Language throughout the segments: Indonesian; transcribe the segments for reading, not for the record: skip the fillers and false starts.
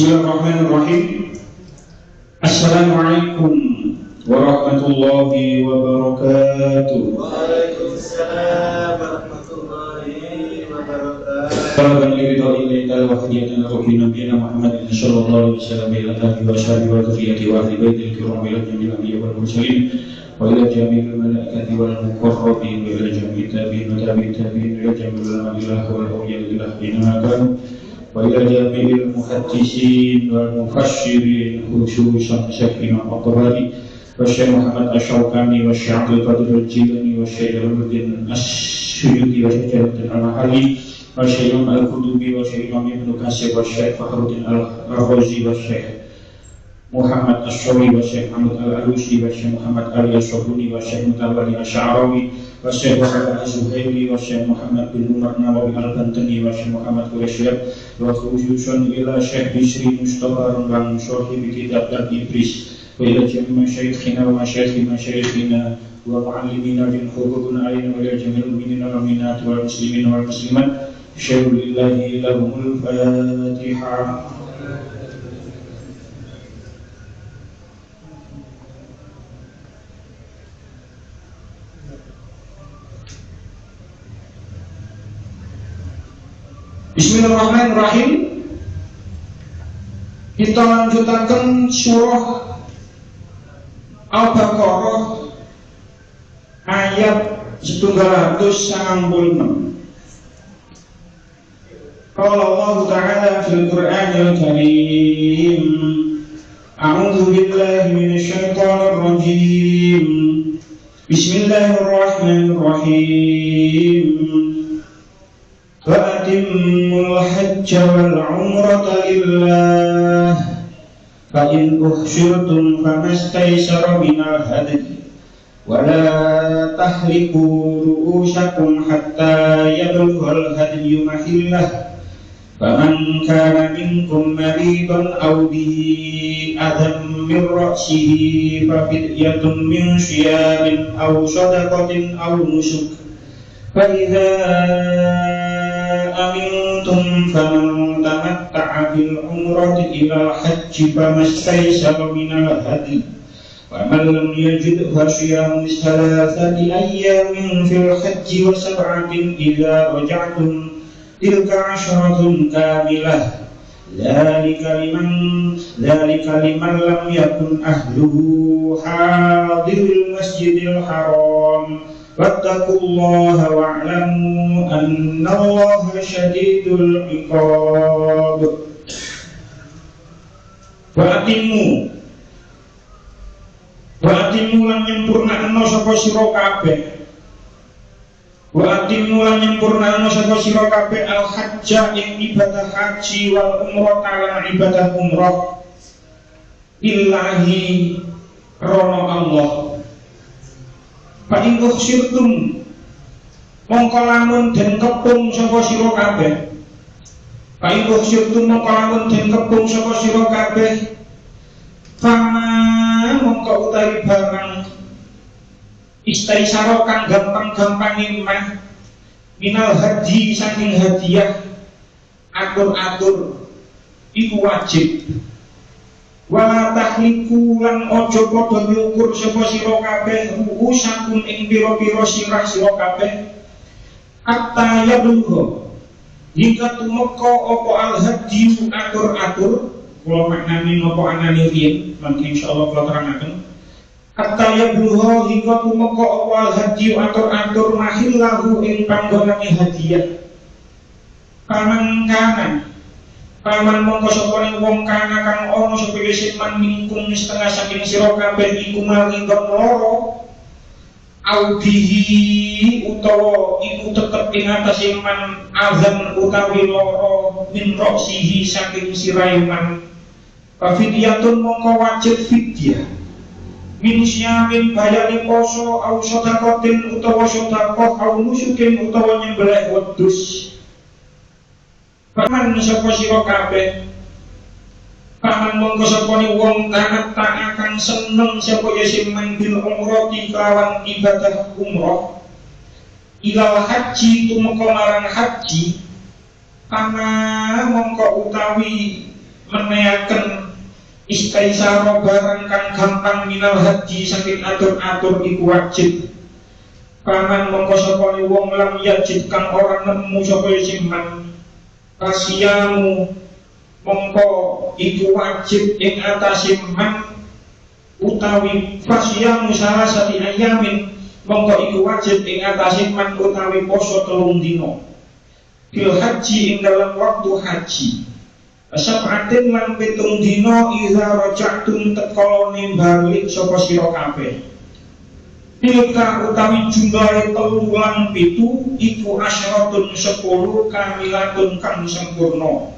Bismillahirrahmanirrahim. Assalamualaikum warahmatullahi wabarakatuh. Waalaikumsalam warahmatullahi wabarakatuh. Salamun alaihi wa sallam wa nabiyina Muhammadin sallallahu alaihi wasallam ila alihi wa sahbihi wa dzurriyyati wa ahli baitil kiram ila jami'il anbiya wal mursalin wa ila jami'il malaikati wal muqarrabin wa ila jami'it tabi'in wa tabi'it tabi'in wa ila jami'il ulama wal awliya ila hina kanu wa ila jami'il muhaddisin wal mufassirin khususan Syekh Imam At-Tabari wa Syekh Muhammad Asy-Syaukani wa Syekh Abdul Qadir Al-Jilani wa Syekh Jalaluddin As-Suyuti wa Syekh Jalaluddin Al-Mahali wa Syekh Imam Al-Qutubi wa Syekh Imam Ibnu Katsir wa Syekh Fakhruddin Al-Razi wa Syekh Muhammad Asy-Syari wa Syekh Muhammad Al-Alusi wa Syekh Muhammad Ali As-Sabuni wa Syekh Mutawalli Asy-Sya'rawi wa Syekh Muhammad Az-Zuhaili wa Syekh Muhammad bin Umar Nawawi Al-Bantani wa Syekh Muhammad Quraisyab wa khususan ila Syekh Bisri Mustafa Rembang Sahib Kitab dan Ibris wa ila jami' masyayikhina wa masyayikhina wa mu'allimina bin hukukuna alaina wa ila jami'il mu'minina wal mu'minat wal muslimin wal muslimat syairulillahi lahumul Fatihah. Bismillahirrahmanirrahim. Kita lanjutaken surah Al-Baqarah ayat 196. Qala Allah Ta'ala fil Qur'anil Karim, A'udzu billahi minasy syaithanir rajim. Bismillahirrahmanirrahim. وَأَتِمُّوا الْحَجَّ وَالْعُمْرَةَ لِلَّهِ فَإِنْ أُحْصِرْتُمْ فَمَا اسْتَيْسَرَ مِنَ الْهَدْيِ وَلَا تَحْلِقُوا رُؤُوسَكُمْ حَتَّى يَبْلُغَ الْهَدْيُ مَحِلَّهُ فَمَنْ كَانَ مِنكُم مَّرِيضًا أَوْ بِهِ أَذًى مِّن رَّأْسِهِ فَفِدْيَةٌ مِّن صِيَامٍ أَوْ صَدَقَةٍ أَوْ نُسُكٍ فَإِذَا أَمِنْتُمْ فَمَنْ تَمَتَّعَ بِالْعُمْرَةِ إِلَى الْحَجِّ فَمَا اسْتَيْسَرَ مِنَ الْهَدْيِ ومن لم يجد فصيام 3 أيام في الحج و7 إذا رجعتم تلك 10 كاملة ذلك لمن لم يكن أهله حاضر المسجد الحرام واتقوا الله واعلموا أن الله شديد العقاب. Wa'atimu lan nyempurnakno sapa sira kabeh. Wa'atimu lan nyempurnakno sapa sira kabeh al-hajja ing ibadah haji wal umrah lan ibadah umrah lillahi rono Allah. Fa in ukhsirtum mongko lamun den kepung sapa sira kabeh. Fa in ukhsirtum mongko lamun den kepung sapa sira kabeh. Fama mongko utawi barang istaisaro kang gampang-gampang mah minal haji saking hadiah atur-atur iku wajib. Wala tahliku lan ojo padha nyukur sapa sira kabeh ruusakum ing pira-pira sirah sira kabeh hatta yablugha hingga tumeka apa al-hadi atur-atur. Kalau maknani nopo anani riyen mangke insyaallah kula terangaken hatta yablugha hingga tumeka apa al-hadi atur-atur mahillahu ing panggonane hadiah. Paman mongko sapane wong kana kang ana sapa man mingkum setengah saking sira kabeh iku malinggon loro audihi utawa iku tetep ing atase man azan utawi loro min roksihi saking sirahe man. Fidyatun mongko wajib fidyah min syamin bayani poso au sedekatin utawa sedekah au nusukin utawa nyembelih wedhus. Paman sapa sira kabeh paman mongko sapane wong kanat tak akan seneng sapa yasiman bil umrati kelawan ibadah umrah ilal haji tumeka marang haji ana mongko utawi meneaken istaisaro barang kang gampang minal haji saking atur-atur iku wajib. Paman mongko sapane wong lam yajid kang ora nemu sapa yasiman kasiamu mongko iku wajib ing atase man utawi fasyamu salasati ayamin mongko iku wajib ing atase man utawi poso 3 dina fil haji ing dalam waktu haji. Sab'atin lan 7 dina idza raja'tum tekalane balik sapa sira kabeh. Tilka utawi jumlahe 3 lan 7 iku asyaratun 10 kamilatun kang sempurna.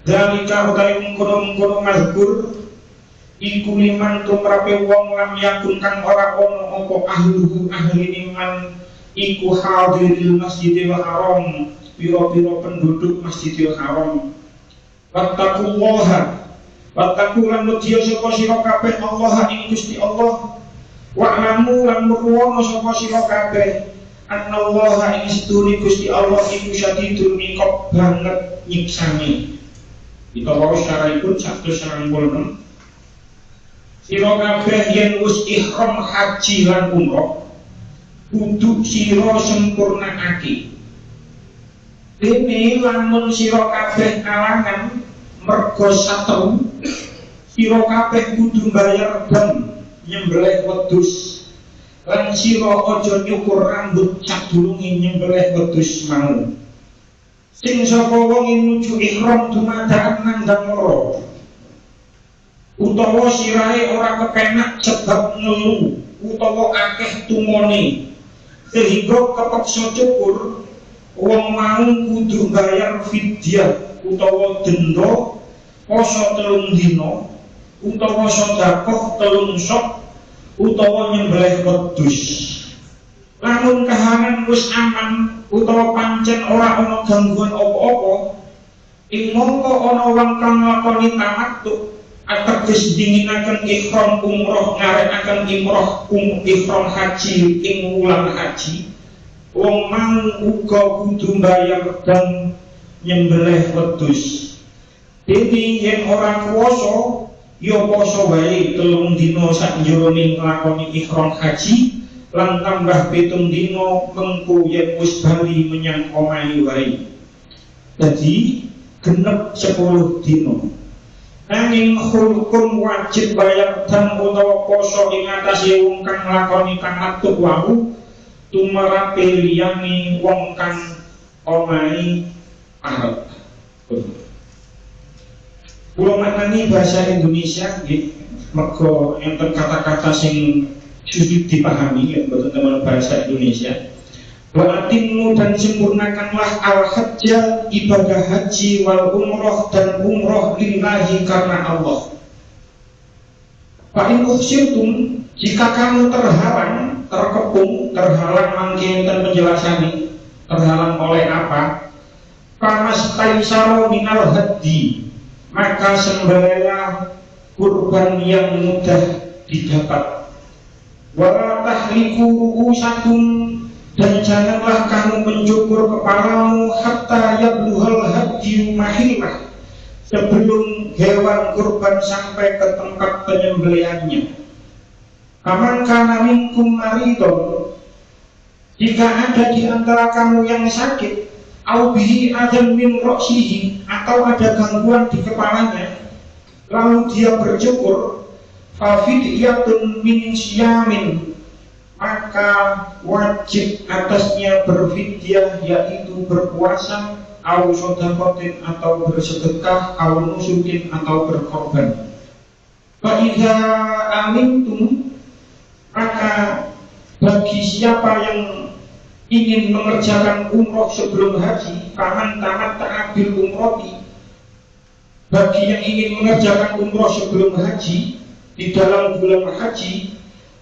Dalika utawi mengkono-mengkono mazkur iku liman tumrape wong lam yakun kang ora ana apa ahluhu ahline man iku hadiril masjidil haram pira-pira penduduk masjidil haram. Wattaqullaha wattaqulan mutiya sapa sira kabeh Allah ing Gusti Allah wa'lamu lan murwana sapa sira kabeh annallaha ing sedune Gusti Allah iku syadidul iqab banget nyiksane. Kita wae syarahipun 196 sira kabeh yen wis ihram haji lan umrah kudu sira sempurnakake. Dene lamun sira kabeh kalangan mergo satru sira kabeh kudu bayar dam nyembelih wedhus lan sira aja nyukur rambut sadurunge nyembelih wedhus mau. Sing sapa wong nuju ihram dumadakan nandang loro utawa sirahe ora kepenak sebab ngelu utawa akeh tumone sehingga kepeksa cukur wong mau kudu bayar fidyah utawa denda poso 3 dina utawa sedekah 3 sok utawa nyembelih wedhus. Lamun kahanan wis aman utawa pancen ora ana gangguan apa-apa ing mongko ana wong kang nglakoni tamattu ateges dinginaken ihram umrah ngarekaken ihram haji ing wulan haji. Wong mang uga kudu mbayar dan nyembelih wedhus. Dene yen ora kuwasa yo poso wae 3 dina sakjroning nglakoni ihram haji lan tambah 7 dina mengko yen wis bali menyang omahe wae. Dadi genep 10 dina. Nanging hukum wajib bayar dan utawa poso ing atase wong kang nglakoni tamattu wau tumrape liyane wong kang omahe Arab. Kula maknani bahasa Indonesia nggih, mergo enten kata-kata sing sulit dipahami ya mboten temen bahasa Indonesia. Wa atimmu dan sempurnakanlah al-hajjah ibadah haji wal umroh dan umroh lillahi karena Allah. Fa in ukhsirtum jika kamu terhalang, terkepung, terhalang mangke enten penjelasane, terhalang oleh apa? Famastaisaro minal haddi, maka sembelihlah kurban yang mudah didapat. Wa tahliku ru'usakum, dan janganlah kamu mencukur kepalamu hatta yabluhal hadyu mahillah, sebelum hewan kurban sampai ke tempat penyembelihannya. Faman kana minkum maridun, jika ada di antara kamu yang sakit, au bihi adan min ra'sihi, atau ada gangguan di kepalanya, lalu dia bercukur, fa fidyatun min syamin, maka wajib atasnya berfidyah, yaitu berpuasa, au shadaqatin atau bersedekah, au nusukin atau berkorban. Fa idza amintum, maka bagi siapa yang ingin mengerjakan umroh sebelum haji, faman tamat ta'abil umrohi, bagi yang ingin mengerjakan umroh sebelum haji di dalam bulan haji,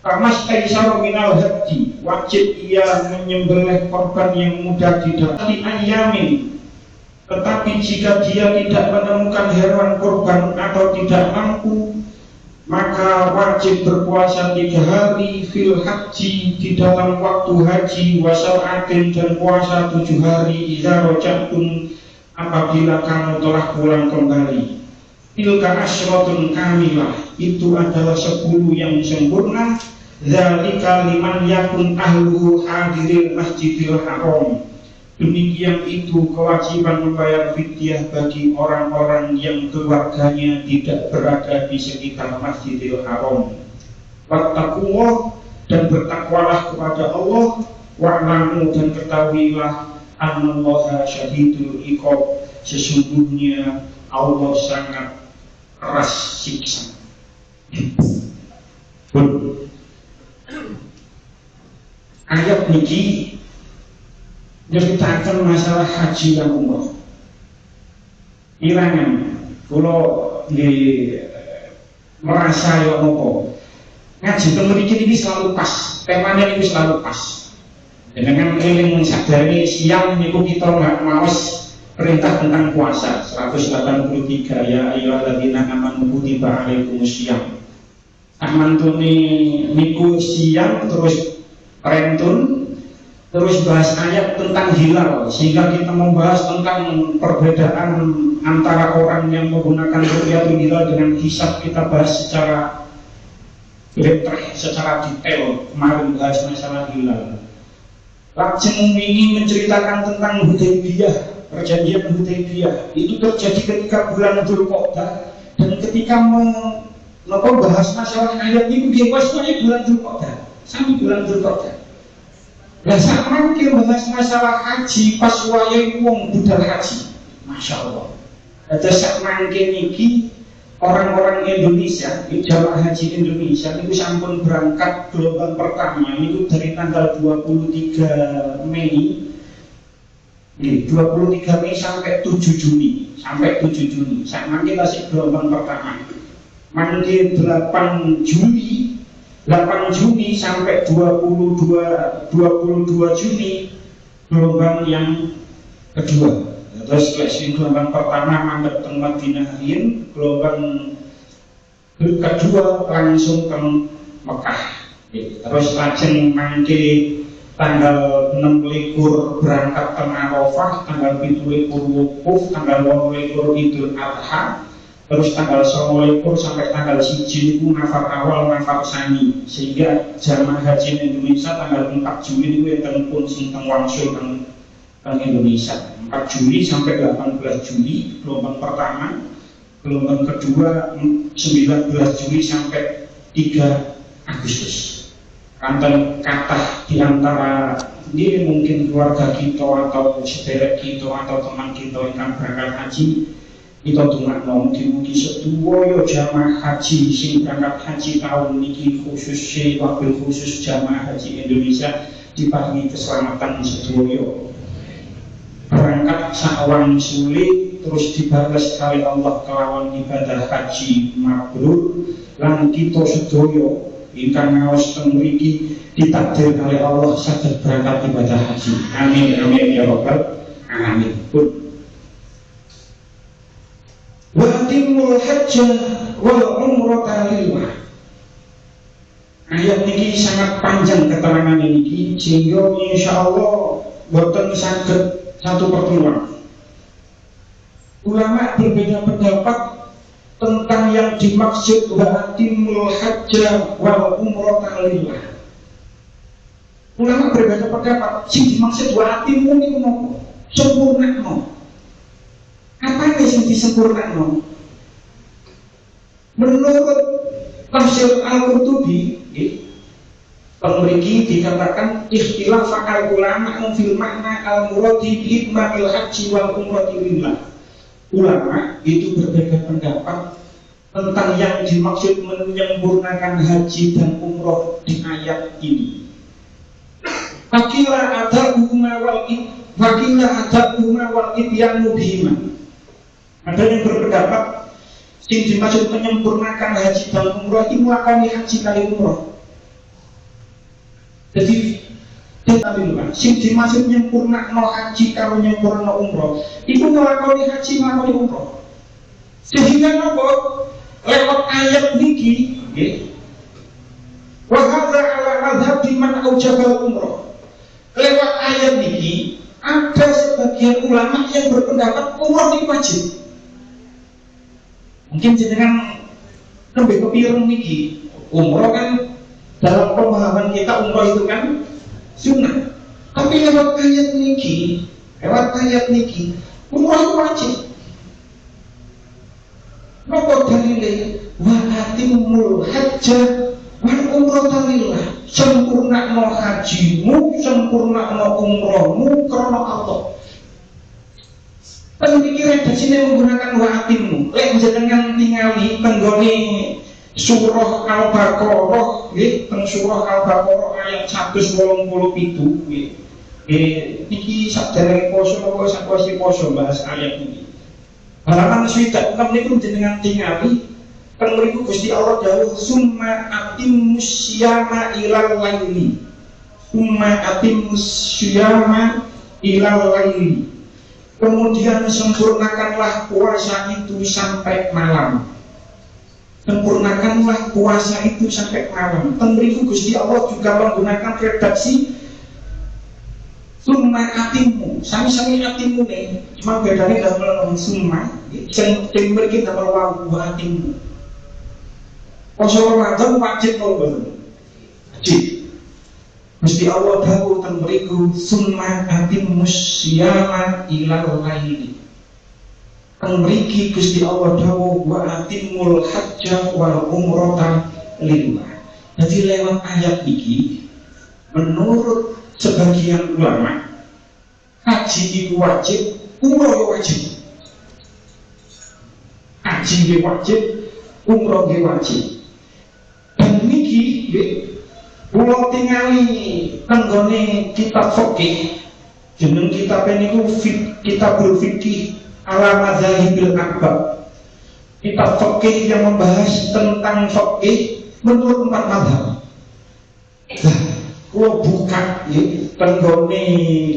Kamas taisaro minal haji, wajib ia menyembelih korban yang mudah didapat di ayamin. Tetapi jika dia tidak menemukan hewan korban atau tidak mampu, maka wajib berpuasa 3 hari fil haji, di dalam waktu haji, wasalatin, dan puasa 7 hari idza raja'tum, apabila kamu telah pulang kembali. Tilka asyratun kamilah, itu adalah 10 yang sempurna. Dzalika liman yakun ahluhu hadiril masjidil haram. Demikian itu kewajiban membayar fidyah bagi orang-orang yang keluarganya tidak berada di sekitar Masjidil Haram. Wattaqullah, dan bertakwalah kepada Allah. Wa'lamu, dan ketahuilah annallaha syadidul iqab, sesungguhnya Allah sangat keras siksa. Ayat niki nyeritakan masalah haji dan umroh. Ilangan, kalau merasa ya nopo ngaji memiliki ini selalu pas, temanya ini selalu pas. Dengan eling sadari siang niku kita nggak mawas perintah tentang puasa 183 ya ayyuhalladzina amanu kutiba alaikumusiyam. Amantune niku siang terus rentun, terus bahas ayat tentang hilal, sehingga kita membahas tentang perbedaan antara orang yang menggunakan ru'yatul hilal dengan hisab. Kita bahas secara letreh, secara detail kemarin bahas masalah hilal. Lajeng ingin menceritakan tentang Hudaybiyah, perjanjian Hudaybiyah. Itu terjadi ketika bulan Dzulqa'dah, dan ketika bahas masalah ayat ini dia semuanya bulan Dzulqa'dah, sampai bulan Dzulqa'dah. Lah sak mangke bahas masalah haji pas wayahe wong budal haji. Masya Allah. Ada sak mangke niki orang-orang Indonesia, jamaah haji Indonesia itu sampun berangkat gelombang pertama itu dari tanggal 23 Mei. 23 Mei sampai 7 Juni. Sak mangke tasik gelombang pertama. Mangke 8 Juni sampai 22 Juni gelombang yang kedua. Terus gelombang pertama mandek teng Madinahin, gelombang kedua langsung ke Mekah. Terus lajeng mangke tanggal 26 berangkat ke Arafah, tanggal 27 wukuf, tanggal 28 Idul Adha, Terus tanggal 29 sampai tanggal 1 itu nafar awal nafar sani, sehingga jamaah haji Indonesia tanggal 4 Juli itu yang pun sinteng wangsul teng Indonesia. 4 Juli sampai 18 Juli gelombang pertama, gelombang kedua 19 Juli sampai 3 Agustus. Kanten kata diantara ini mungkin keluarga kita atau sederek kita atau teman kita yang berangkat haji, kita dongakno mugi-mugi sedaya jamaah haji sing berangkat haji tahun niki khusus wabil khusus jamaah haji Indonesia diparingi keselamatan sedaya. Berangkat sawan sulit terus dibalas kali Allah kelawan ibadah haji mabrur lan kita sedaya ingkang ngaos teng mriki ditakdir kali Allah saged berangkat ibadah haji. Amin amin ya rabbal alamin. Wa atimul hajja wal umrata lillah. Ayat niki sangat panjang keterangan niki sehingga insyaallah boten saged satu pertemuan. Ulama berbeda pendapat tentang yang dimaksud wa atimul hajja wal umrata lillah. Ulama berbeda pendapat sing dimaksud wa atimu niku napa? Sempurnakno. Apa yang disempurnakan? Menurut tafsir Al-Qurtubi, pemriki dikatakan ikhtilaf al-ulama fil makna al-muradi bi itmamil haji wal umrati lillah. Ulama itu berbeda pendapat tentang yang dimaksud menyempurnakan haji dan umroh di ayat ini. Fakila ada huma wal ityanu bihima. Ada yang berpendapat yang dimaksud menyempurnakan haji dan umroh itu melakoni haji kali umroh. Jadi yang dimaksud menyempurnakan haji kalau menyempurnakan umroh itu melakoni haji melakoni umroh. Sehingga apa? Lewat ayat niki, wa hadza ala madhhab man aujabal umroh. Lewat ayat niki ada sebagian ulama yang berpendapat umroh itu wajib. Mungkin jenengan lebih kepireng niki, umroh kan dalam pemahaman kita umroh itu kan sunnah. Tapi lewat ayat niki, umroh itu wajib. Napa dalile? Wa atimul hajja wal umrata lillah. Sempurnakno hajimu, sempurnakno umrohmu karena Allah. Penpikir redasine menggunakan wa atimmu. Lek jenengan tingali tenggone surah Al-Baqarah, nggih, teng surah Al-Baqarah ayat 187 nggih. Niki sadèrèng poso napa sakwise poso bahas ayat ini. Halaman 26 niku jenengan tingali teng mriku Gusti Allah dawuh summa atimmus syiyama ilal laili. Summa atimmus syiyama ilal laili. Kemudian sempurnakanlah puasa itu sampai malam. Sempurnakanlah puasa itu sampai malam. Tentu Gusti Allah juga menggunakan redaksi summa atimmu. Sami-sami atimmu nih. Cuma bedanya dalam summa. Yang mungkin dalam wawu atimmu. Puasa Ramadan wajib nol. Wajib. Gusti Allah dawuh teng mriku summa atimmus syiyama ilal laili. Teng mriki Gusti Allah dawuh wa atimul hajja wal umrata lillah. Jadi lewat ayat iki menurut sebagian ulama haji itu wajib, umroh wajib. Haji wajib, umroh wajib. Dan niki kula tingali tenggone kitab fikih jeneng kitab niku Kitabul Fiqih ala Madzahibil Arba'. Kitab fikih yang membahas tentang fikih menurut 4 mazhab. Nah, kula buka tenggone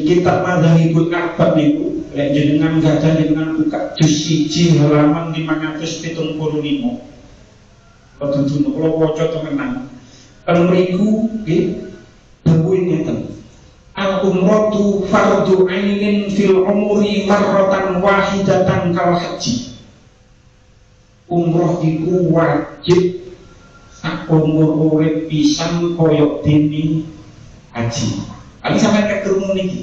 kitab Madzhabul Arba' niku lek jenengan gadah jenengan buka juz 1 halaman 575. Padahal kula waca temenan. Mriku dawuh ngeten. Al-umratu fardu ainin fil umuri marratan wahidatan kal haji. umroh iku wajib sak umur urip pisan koyok dene haji. Tapi sampai ketemu niki.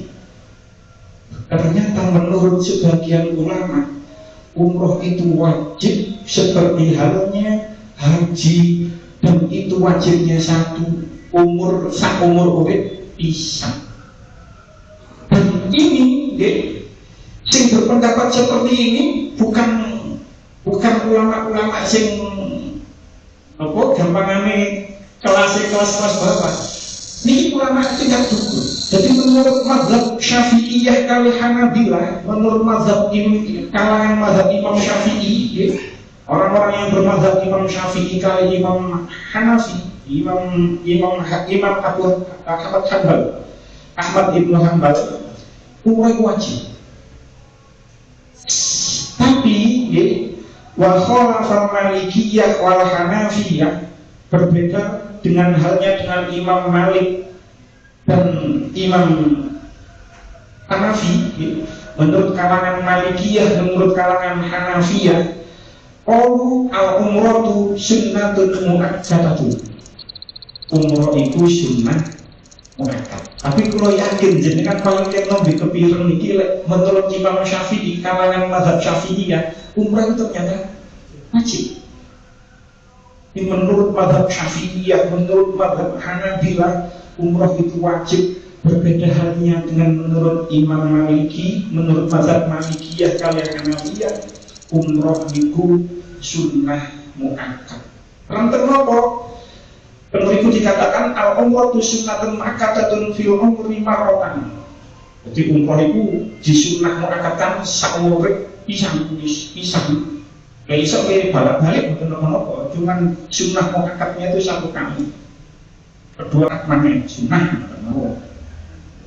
Ternyata menurut sebagian ulama umroh itu wajib seperti halnya haji, dan itu wajibnya satu umur sak umur urip pisan. Dan ini sing berpendapat seperti ini bukan ulama-ulama sing gampangane kelas bawah. Ini ulama tingkat dhuwur. Jadi menurut mazhab Syafi'iyah kali Hanabilah, menurut mazhab kalangan mazhab Imam Syafi'i, orang-orang yang bermazhab Imam Syafi'i kali Imam Hanafi, Imam Ahmad ibnu Hanbal, umrah wajib. Tapi wa khalafa Malikiyah wal Hanafiyah, berbeda dengan halnya dengan Imam Malik dan Imam Hanafi. Menurut kalangan Malikiyah dan menurut kalangan Hanafiyah, al-umratu sunnatun mu'akkadatun. Umroh itu sunnah mu'akkad. Tapi kalau yakin jenengan paling nembe kepireng niki menurut Imam Syafi'i, kalangan mazhab Syafi'iyah, umrah itu ternyata wajib. Ini menurut mazhab Syafi'iyah, menurut mazhab Hanabilah, umrah itu wajib. Berbeda halnya dengan menurut Imam Maliki, menurut mazhab Malikiyah kalian Hanafiyah, umrah itu sunnah mu'akkad. Lantaran apa? Penurut itu dikatakan al-umrah itu sunnatun mu'akkadatun fil umri marratan. Jadi umrah itu disunnah mu'akkadkan saumur pisang. Gak bisa balik-balik bukan apa-apa, cuman sunnah mu'akkadnya itu satu kali. Kedua akmannya sunnah.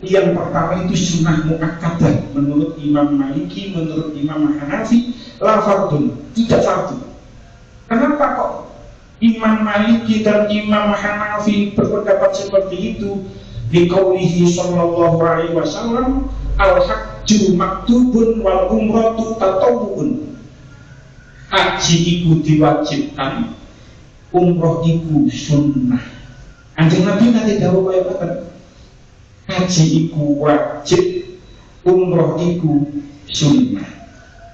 Yang pertama itu sunnah mu'akkadah menurut Imam Maliki, menurut Imam Hanafi, la fardun, tidak fardu. Kenapa kok Imam Maliki dan Imam Hanafi berpendapat seperti itu? Di qaulihi sallallahu alaihi wasallam, al-hajju maktubun wal umratu tatawwun. Haji iku diwajibkan, umroh iku sunnah. Anjing Nabi nanti dawuh kaya ngoten. Haji iku wajib, umroh iku sunnah.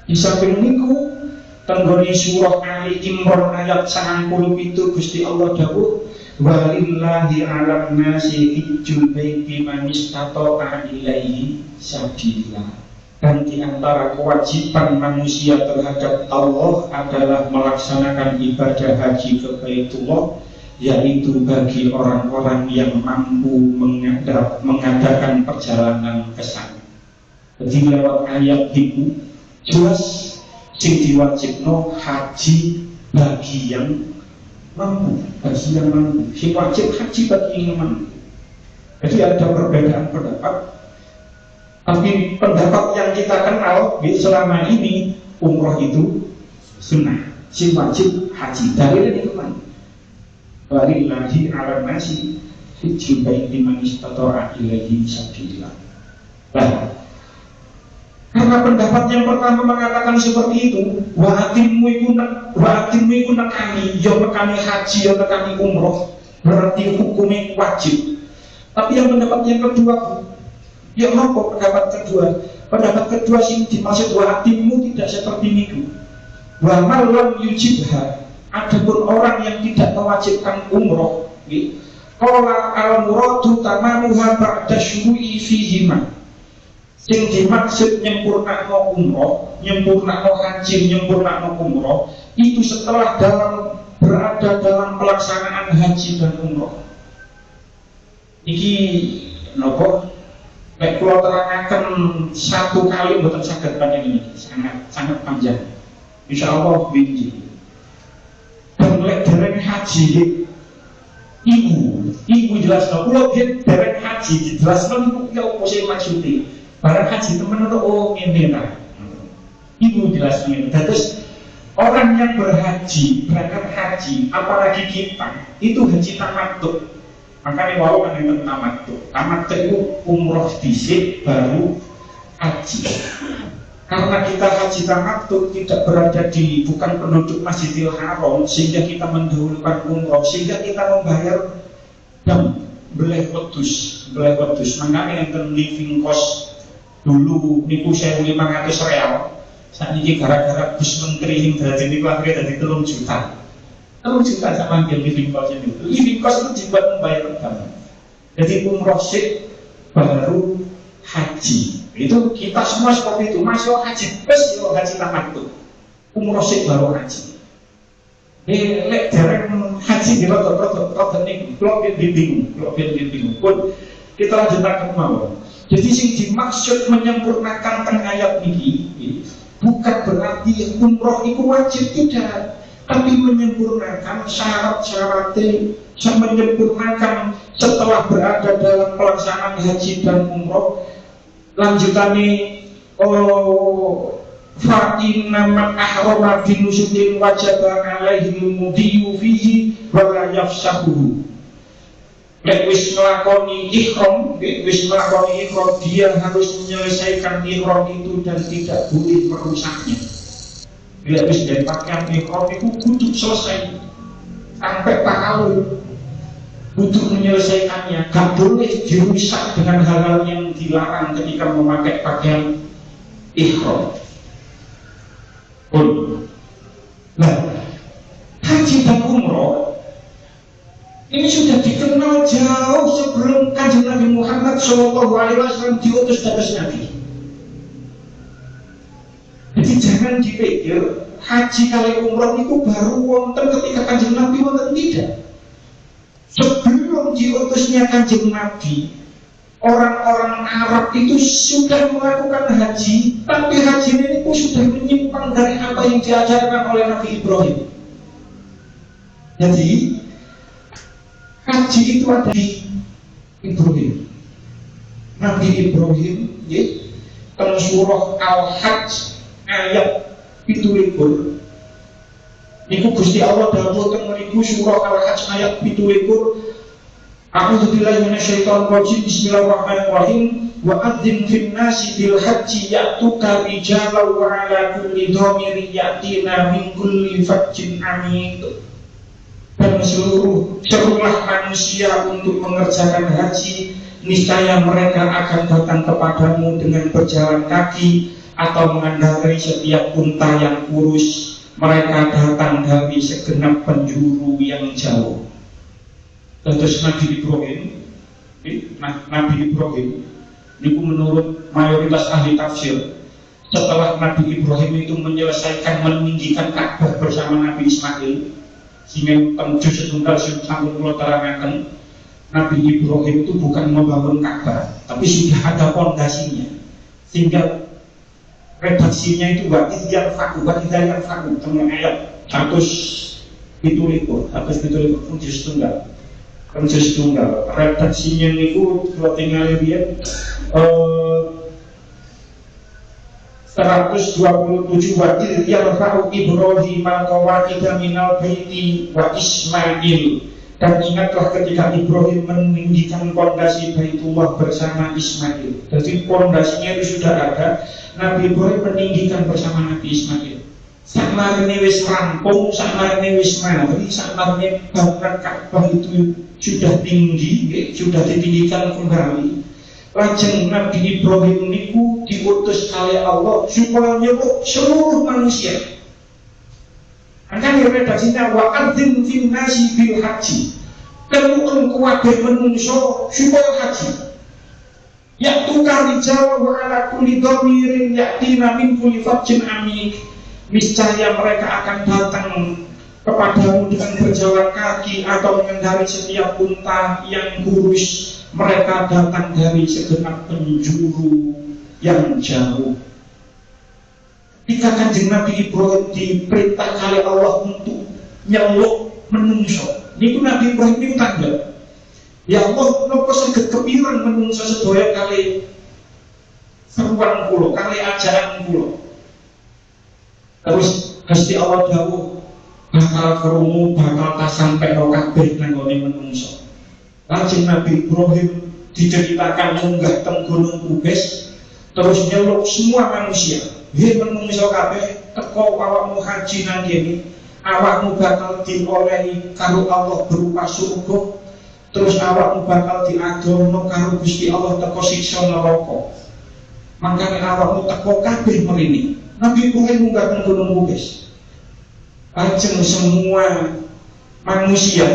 Di samping niku tenggone surah Ali Imran ayat 97 Gusti Allah dawuh, walillahi 'alan nasi hijjul baiti man istata'a ilaihi sabila. Dan di antara kewajiban manusia terhadap Allah adalah melaksanakan ibadah haji ke Baitullah, yaitu bagi orang-orang yang mampu mengadakan perjalanan ke sana. Jadi lewat ayat itu jelas sing diwajibno haji bagi yang mampu, sing wajib haji bagi yang mampu. Jadi ada perbedaan pendapat. Tapi pendapat yang kita kenal selama ini, umroh itu sunnah, sing wajib haji. Dalilnya itu mana? Walillahi 'alan nasi hijjul baiti man istata'a ilaihi sabila. Nah, karena pendapat yang pertama mengatakan seperti itu, wa atimmu iku nekani, ya nekani haji, ya nekani umroh, berarti hukumnya wajib. Tapi yang pendapat yang kedua, ya nopo pendapat kedua? Pendapat kedua sing dimaksud wa atimmu tidak seperti itu. Wa malam yujibha, adapun orang yang tidak mewajibkan umroh, qala al-muradu tamamuha ba'da syuru'i fihima. Sing dimaksud nyempurnakno umroh, nyempurnakno haji, nyempurnakno umroh, itu setelah berada dalam pelaksanaan haji dan umroh. Iki nopo? Baik, kalau terangkan satu kali mboten saged panjang ini, sangat panjang. Insya Allah wingi. Dan lek dereng haji, ibu jelas no. Kalau dia dereng haji dijelaskan itu ya apa sih maksudnya? Barang haji temen itu ngene ta. Ibu jelas ngene. Terus orang yang berhaji, berangkat haji, apalagi kita, itu haji tamattu. Makanya wau kan yang tamattu. Tamattu itu umroh dhisik baru haji. Karena kita haji tamattu tidak berada di bukan penduduk Masjidil Haram, sehingga kita mendahulukan umroh, sehingga kita membayar dan beleh wedus. Makanya yang living cost dulu niku 1.500 real. Saat ini gara-gara bus menteri yang berada di keluarga dari 3 juta. 3 juta sama yang living cost ini. Living cost itu dibuat membayar utang. Jadi umroh sik baru haji. Itu kita semua seperti itu. Masih haji bus, yo haji tamattu. Umroh sik baru haji. Lek dereng haji di rotot niku, kula bingung. Pun kita lanjutkan mawon. Jadi sing dimaksud menyempurnakan teng ayat niki bukan berarti umroh itu wajib, tidak, tapi menyempurnakan syarat-syaratnya, menyempurnakan setelah berada dalam pelaksanaan haji dan umroh. Lanjutannya fa inna man ahrama bi nusukin wajaba alaihi mudiyu fihi wa la yafsahu. Lek wis nglakoni ihram, dia harus menyelesaikan ihram itu dan tidak boleh merusaknya. Bila wis dari pakaian ihram itu kudu selesai sampai pakal, butuh menyelesaikannya, gak boleh dirusak dengan hal-hal yang dilarang ketika memakai pakaian ihram. Nah, haji dan umroh ini sudah dikenal jauh sebelum Kanjeng Nabi Muhammad SAW diutus dados Nabi. Jadi jangan dipikir haji kali umroh itu baru wonten ketika Kanjeng Nabi wonten, tidak. Sebelum diutusnya Kanjeng Nabi, orang-orang Arab itu sudah melakukan haji, tapi haji ini pun sudah menyimpang dari apa yang diajarkan oleh Nabi Ibrahim. Jadi haji itu ada di Ibrahim. Nabi Ibrahim, dalam surah Al-Hajj ayat 17. Niku Gusti Allah dawuh teng mriku surah Al-Hajj ayat 17. A'udzu billahi minasyaitonir rajim. Bismillahirrahmanirrahim. Wa adzim fin nasi bil hajji ya'tuka rijalan wa 'ala kulli dhamirin ya'tina min kulli fajjin 'amiq. Dan seluruhlah manusia untuk mengerjakan haji, niscaya mereka akan datang kepadamu dengan berjalan kaki atau mengendarai setiap unta yang kurus. Mereka datang dari segenap penjuru yang jauh. Terus Nabi Ibrahim itu menurut mayoritas ahli tafsir, setelah Nabi Ibrahim itu menyelesaikan meninggikan Ka'bah bersama Nabi Ismail, sehingga tentu setunggal sambil pulau terangakan, Nabi Ibrahim itu bukan membangun Ka'bah, tapi sudah ada fondasinya, sehingga redaksinya itu yang faku tengah ayat 117 fungsi tunggal. Redaksinya itu kalau tinggal lihat 127 wakil yang faku Ibrahim al-Qawaida minal baiti wa Ismail. Dan ingatlah ketika Ibrahim meninggikan fondasi Baitullah bersama Ismail. Jadi fondasinya itu sudah ada. Nabi Ibrahim meninggikan bersama Nabi Ismail. Sakmarine wis rampung, sakmarine wis mari, sakmarine bangunan Ka'bah itu sudah tinggi, sudah ditinggikan kembali. Lajeng Nabi Ibrahim niku diutus oleh Allah supaya nyeluk seluruh manusia. Angkane redaksinya wa adzim fin nasi bil haji. Kemudian kuwabe menungso supaya haji. Ya tukar dijawab wa ala kulli dhamirin ya'tina min kulli fajjin amik. Niscaya mereka akan datang kepadamu dengan berjalan kaki atau mengendarai setiap unta yang kurus. Mereka datang dari segenap penjuru yang jauh. Ketika Kanjeng Nabi Ibrahim diperintah oleh Allah untuk nyeluk menungso, niku Nabi Ibrahim niku tanggal. Ya Allah, nopo saged kepiran menungso sedaya kali seruan kula, kali ajaran kula. Terus Gusti Allah dawuh bakal krungu, bakal sampai kabeh nang ngene menungso. Lajeng Nabi Ibrahim diceritakan munggah teng Gunung Bukis, terus nyeluk semua manusia. Nggih menungso kabeh teko awakmu haji nang kene, awakmu bakal diolehi karo Allah berupa surga, terus awakmu bakal diadono karo Gusti Allah teko siksa neraka. Mangkane awakmu teko kabeh mrene. Nabi Ibrahim munggah teng gunung Bukis. Ajeng semua manusia,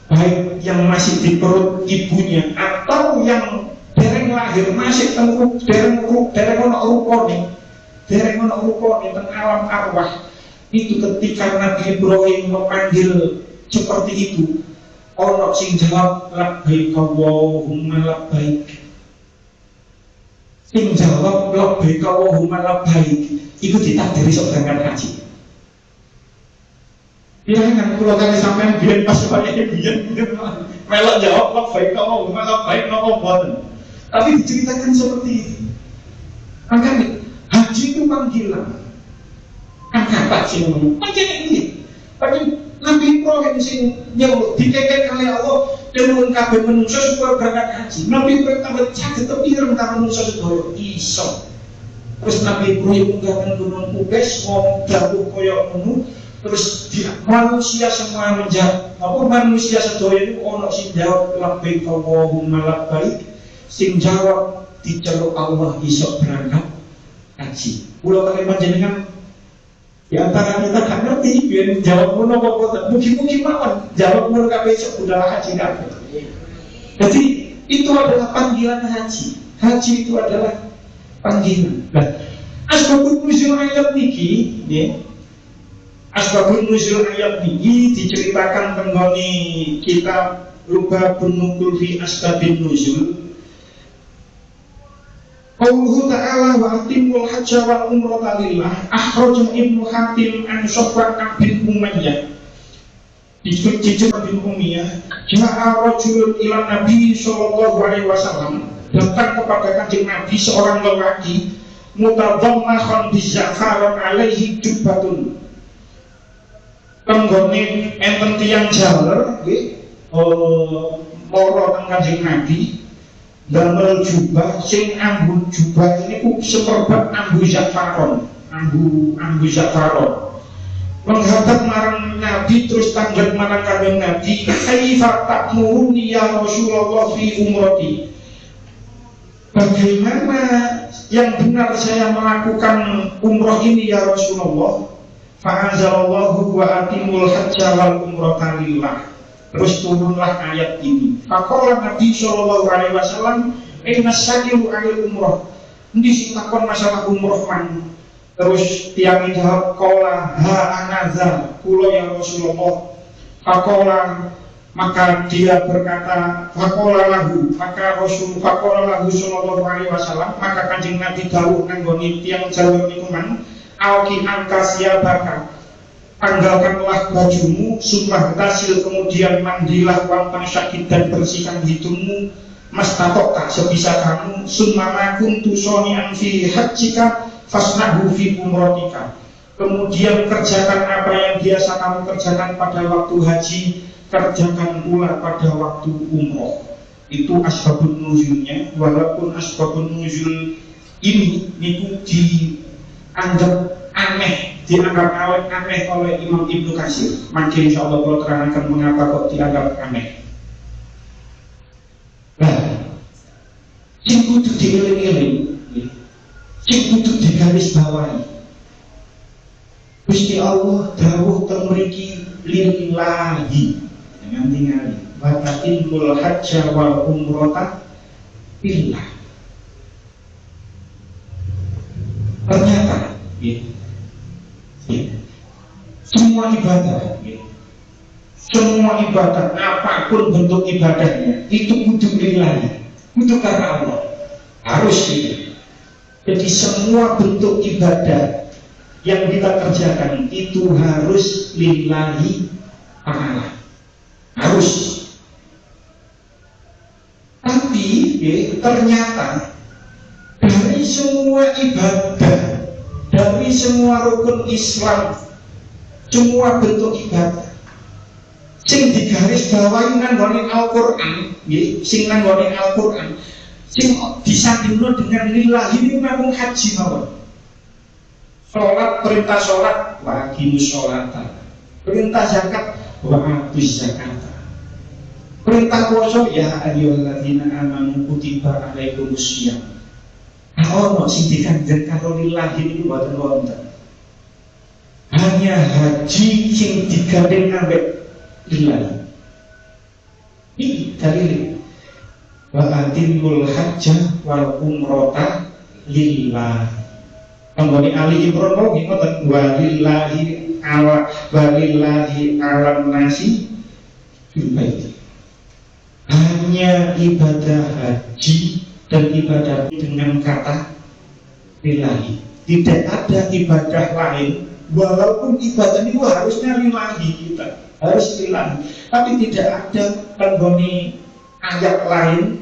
baik yang masih di perut ibunya atau yang dereng lahir masih tengku dereng ono rupane teng alam arwah, itu ketika Nabi Ibrahim memanggil seperti itu, ono sing jawab labbaik Allahumma labbaik, sing jawab labbaik Allahumma labbaik, itu ditakdiri sok berangkat haji. Pirangan kula kali sampean biyen pas wayahe biyen melok jawab labbaik Allahumma labbaik napa mboten. Tapi diceritakan seperti itu. Makanya haji itu panggilan. Kan kata sih ngomong, pancen iki. Tapi Nabi Ibrahim sing nyeluk dikeket kali Allah demun kabeh manungsa supaya berangkat haji. Nabi Ibrahim tambah caket pirang ta manungsa sedaya iso. Terus Nabi Ibrahim munggah teng gunung Bukis ngomong dawuh kaya ngono. Terus dia, manusia semua menjawab, apa manusia sedaya itu ono sing jawab labbaik Allahumma labbaik, sing jawab diceluk Allah iso berangkat haji. Kula kali panjenengan di antara kita gak ngerti biyen jawab ngono apa boten. Mugi-mugi mawon jawab ngono kabeh iso budal haji kabeh. Jadi itu adalah panggilan haji. Haji itu adalah panggilan. Nah, asbabun nuzul ayat niki nggih. Asbabun nuzul ayat niki diceritakan tenggoni kitab Lubabun Nukul fi Asbabin Nuzul. Qauluhu ta'ala wa atimul hajja wal umrata lillah, akhraja Ibnu Hatim an Sofwan bin Umayyah. Dijujur bin Umayyah, ja'a rajulun ila Nabi sallallahu alaihi wasallam, datang kepada Kanjeng Nabi seorang lelaki mutadhammakhan bi za'faran alaihi jubbatun. Tenggone enten tiyang jaler nggih mara teng Kanjeng Nabi damel jubah sing ambu jubah ini ku seperempat ambu za'faron, ambu za'faron. Menghadap marang Nabi terus tanggap marang Kanjeng Nabi, kaifa ta'muruni ya Rasulullah fi umrati. Bagaimana yang benar saya melakukan umroh ini ya Rasulullah? Fa'anzalallahu wa atimul hajja wal umrata lillah. Terus turunlah ayat ini. Faqala Nabi sallallahu alaihi wasallam, "Inna sakiru anil umrah." Endi sing takon masalah umroh man? Terus tiang jawab, "Qala ha anaza, kula ya Rasulullah." Faqala, maka dia berkata, faqala lahu, maka Rasul faqala lahu sallallahu alaihi wasallam, maka Kanjeng Nabi dawuh nang nggone tiang jawab niku man, "Alki angkasia bakal." Tanggalkanlah bajumu, sumpah tasil, kemudian mandilah wantang syakid dan bersihkan hidungmu, mastatok tak sebisa kamu, sunnama kuntu soni'an fi hajjika fasnahu fi umrotika. Kemudian kerjakan apa yang biasa kamu kerjakan pada waktu haji, kerjakan pula pada waktu umroh. Itu asbabun nuzulnya. Walaupun asbabun nuzul ini dianggap aneh, dianggap aneh oleh Imam Ibnu Katsir. Maka insya Allah kalau terangkan mengapa kok dianggap aneh. Nah, sing kudu dieling-eling, sing kudu digaris bawahi. Gusti Allah dawuh teng mriki lillahi, dengan tingali wa tatimul hajja wal umrata lillah. Ternyata semua ibadah, apapun bentuk ibadahnya itu kudu lillahi, kudu karena Allah, harus gitu. Jadi semua bentuk ibadah yang kita kerjakan itu harus lillahi ta'ala, harus. Tapi ternyata dari semua ibadah, dari semua rukun Islam, semua bentuk ibadah sing digaris bawahi nang nggone Al-Qur'an, nggih, sing nang nggone Al-Qur'an, sing disandingno dengan lillahi niku namung haji mawon. Sholat, perintah sholat, wa aqimus sholata. Perintah zakat, wa atuz zakata. Perintah puasa, ya ayyuhalladzina amanu kutiba alaikumus syiyam. Ono sing dikandel karo lillahi niku mboten wonten. Hanya haji sing digandeng ambek lillahi. Ini dalil. Wa atimul hajja wal umrata lillah. Anggone Ali Imran mau ngoten walillahi alam nasi bil bait. Hanya ibadah haji dan ibadah dengan kata lillahi. Tidak ada ibadah lain, walaupun ibadah itu harusnya lillahi kita, harus lillahi. Tapi tidak ada penggoni ayat lain